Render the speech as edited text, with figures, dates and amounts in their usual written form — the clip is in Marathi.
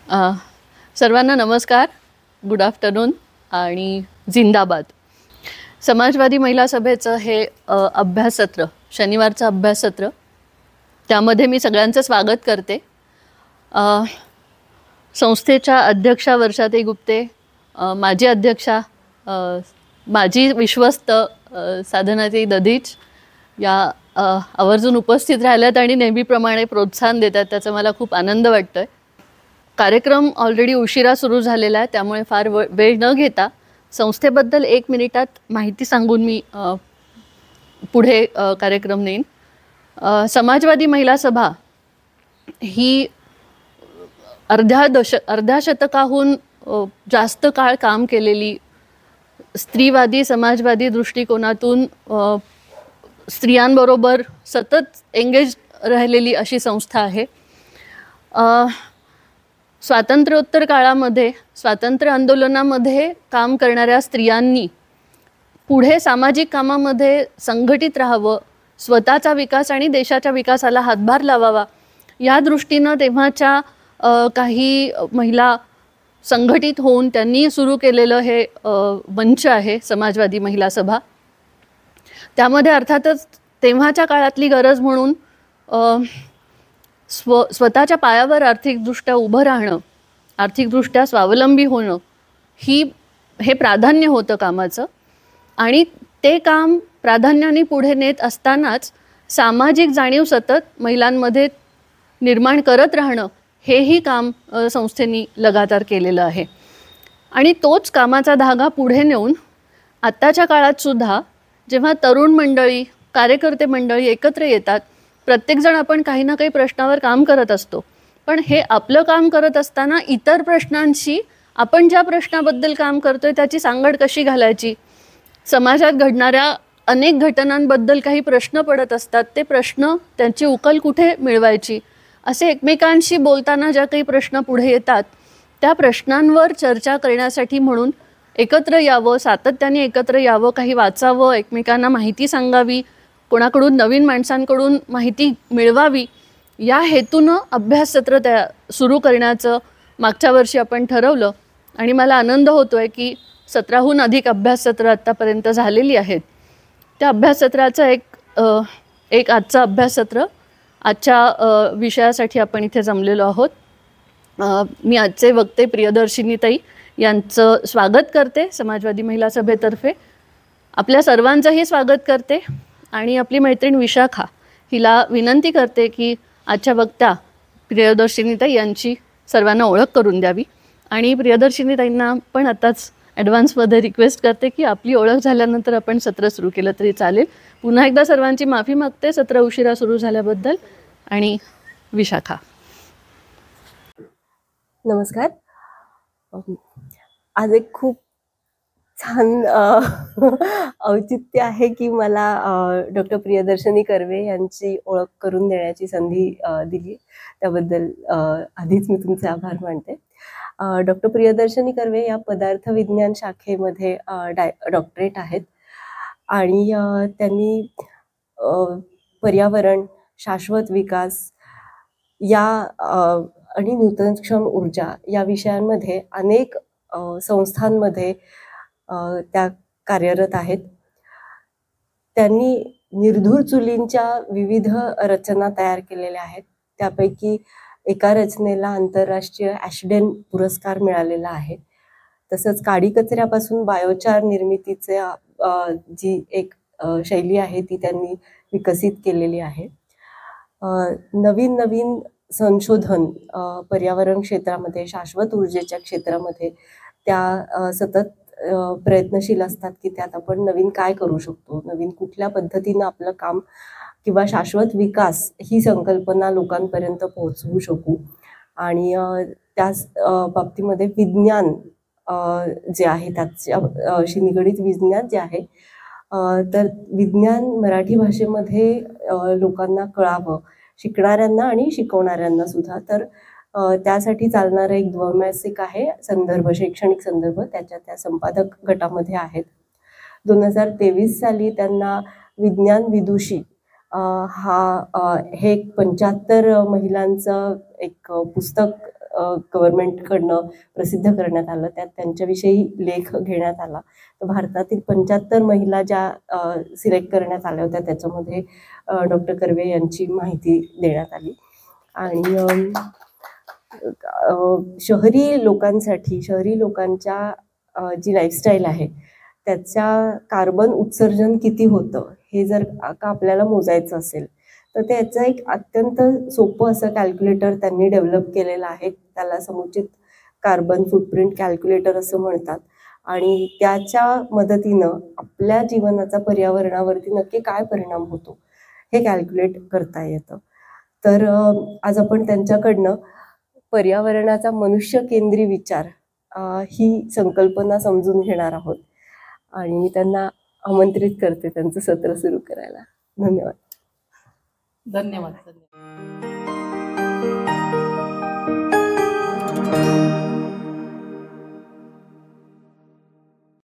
अ, सर्वांना नमस्कार, गुड आफ्टरनून आणि जिंदाबाद. समाजवादी महिला सभेचं हे अभ्यास सत्र, शनिवारचं अभ्यास सत्र, त्यामध्ये मी सगळ्यांचं स्वागत करते. संस्थेच्या अध्यक्षा वर्षाताई गुप्ते, माजी अध्यक्षा, माजी विश्वस्त साधनाताई दधीच या आवर्जून उपस्थित राहिल्यात आणि नेहमीप्रमाणे प्रोत्साहन देतात, त्याचा मला खूप आनंद वाटतोय. कार्यक्रम ऑलरेडी उशिरा सुरू झालेला आहे, त्यामुळे फार वेळ न घेता संस्थेबद्दल 1 मिनिटात माहिती सांगून मी पुढे कार्यक्रम नेईन. समाजवादी महिला सभा ही अर्ध्या शतकाहून जास्त काळ काम केलेली, स्त्रीवादी समाजवादी दृष्टिकोनातून स्त्रियांबरोबर सतत एंगेज राहिलेली अशी संस्था आहे. स्वातंत्र्योत्तर काळामध्ये स्वातंत्र्य आंदोलनामध्ये काम करणाऱ्या स्त्रियांनी पुढे सामाजिक कामामध्ये संघटित राहावं, स्वतःचा विकास आणि देशाच्या विकासाला हातभार लावावा, या दृष्टीनं तेव्हाच्या काही महिला संघटित होऊन त्यांनी सुरू केलेलं हे मंच आहे समाजवादी महिला सभा. त्यामध्ये अर्थातच तेव्हाच्या काळातली गरज म्हणून स्वतःच्या पायावर आर्थिकदृष्ट्या उभं राहणं, आर्थिकदृष्ट्या स्वावलंबी होणं हे प्राधान्य होतं कामाचं. आणि ते काम प्राधान्याने पुढे नेत असतानाच सामाजिक जाणीव सतत महिलांमध्ये निर्माण करत राहणं हेही काम संस्थेने लगातार केलेलं आहे. आणि तोच कामाचा धागा पुढे नेऊन आत्ताच्या काळातसुद्धा जेव्हा तरुण मंडळी, कार्यकर्ते मंडळी एकत्र येतात, प्रत्येकजण आपण काही ना काही प्रश्नावर काम करत असतो, पण हे आपलं काम करत असताना इतर प्रश्नांशी आपण ज्या प्रश्नाबद्दल काम करतोय त्याची सांगड कशी घालायची, समाजात घडणाऱ्या अनेक घटनांबद्दल काही प्रश्न पडत असतात, ते प्रश्न त्यांची उकल कुठे मिळवायची, असे एकमेकांशी बोलताना ज्या काही प्रश्न पुढे येतात त्या प्रश्नांवर चर्चा करण्यासाठी म्हणून एकत्र यावं, सातत्याने एकत्र यावं, काही वाचावं, एकमेकांना माहिती सांगावी, कोणाकडून नवीन माणसांकडून माहिती मिळवावी, या हेतूनं अभ्याससत्र सुरू करण्याचं मागच्या वर्षी आपण ठरवलं. आणि मला आनंद होतो आहे की 17हून अधिक अभ्याससत्र आत्तापर्यंत झालेली आहेत. त्या अभ्याससत्राचं एक आजचं अभ्याससत्र, आजच्या विषयासाठी आपण इथे जमलेलो आहोत. मी आजचे वक्ते प्रियदर्शिनीताई यांचं स्वागत करते समाजवादी महिला सभेतर्फे. आपल्या सर्वांचंही स्वागत करते आणि आपली मैत्रीण विशाखा हिला विनंती करते की आजच्या वक्त्या प्रियदर्शिनीताई यांची सर्वांना ओळख करून द्यावी. आणि प्रियदर्शिनीताईंना पण आताच ॲडव्हान्समध्ये रिक्वेस्ट करते की आपली ओळख झाल्यानंतर आपण सत्र सुरू केलं तरी चालेल. पुन्हा एकदा सर्वांची माफी मागते सत्र उशिरा सुरू झाल्याबद्दल. आणि विशाखा. नमस्कार. आज एक खूप छान औचित्य आहे की मला डॉक्टर प्रियदर्शनी कर्वे यांची ओळख करून देण्याची संधी दिली, त्याबद्दल आधीच मी तुमचे आभार मानते. डॉक्टर प्रियदर्शनी कर्वे या पदार्थ विज्ञान शाखेमध्ये डॉक्टरेट आहेत आणि त्यांनी पर्यावरण, शाश्वत विकास या आणि नूतनक्षम ऊर्जा या विषयांमध्ये अनेक संस्थांमध्ये त्या कार्यरत आहेत. त्यांनी निर्धूर चुलींच्या विविध रचना तयार केलेल्या आहेत. त्यापैकी एका रचनेला आंतरराष्ट्रीय ॲशडेन पुरस्कार मिळालेला आहे. तसंच काडी कचऱ्यापासून बायोचार निर्मितीचे जी एक शैली आहे ती त्यांनी विकसित केलेली आहे. नवीन नवीन संशोधन पर्यावरण क्षेत्रामध्ये, शाश्वत ऊर्जेच्या क्षेत्रामध्ये त्या सतत प्रयत्नशील असतात की त्यात आपण नवीन काय करू शकतो, नवीन कुठल्या पद्धतीनं आपलं काम किंवा शाश्वत विकास ही संकल्पना लोकांपर्यंत पोहोचवू शकू. आणि त्याच बाबतीमध्ये विज्ञान जे आहे त्याच्याशी निगडीत विज्ञान जे आहे, तर विज्ञान मराठी भाषेमध्ये लोकांना कळावं, शिकणाऱ्यांना आणि शिकवणाऱ्यांना सुद्धा. तर त्यासाठी चालणारं एक द्वैमासिक आहे संदर्भ, शैक्षणिक संदर्भ, त्या संपादक गटामध्ये आहेत. 2023 साली त्यांना विज्ञान विदुषी हे 75 महिलांचं एक पुस्तक गव्हर्नमेंटकडनं प्रसिद्ध करण्यात आलं. त्यात त्यांच्याविषयी लेख घेण्यात आला. तर भारतातील 75 महिला ज्या सिलेक्ट करण्यात आल्या होत्या त्याच्यामध्ये डॉक्टर कर्वे यांची माहिती देण्यात आली. आणि शहरी लोकांच्या जी लाईफस्टाईल आहे त्याच्या कार्बन उत्सर्जन किती होतं हे जर का आपल्याला मोजायचं असेल तर त्याचं एक अत्यंत सोपं असं कॅल्क्युलेटर त्यांनी डेव्हलप केलेलं आहे. त्याला समुचित कार्बन फुटप्रिंट कॅल्क्युलेटर असं म्हणतात. आणि त्याच्या मदतीनं आपल्या जीवनाचा पर्यावरणावरती नक्की काय परिणाम होतो हे कॅल्क्युलेट करता येतं. तर आज आपण त्यांच्याकडनं पर्यावरणाचा मनुष्य केंद्री विचार ही संकल्पना समजून घेणार आहोत. आणि त्यांना आमंत्रित करते त्यांचं सत्र सुरू करायला. धन्यवाद. धन्यवाद.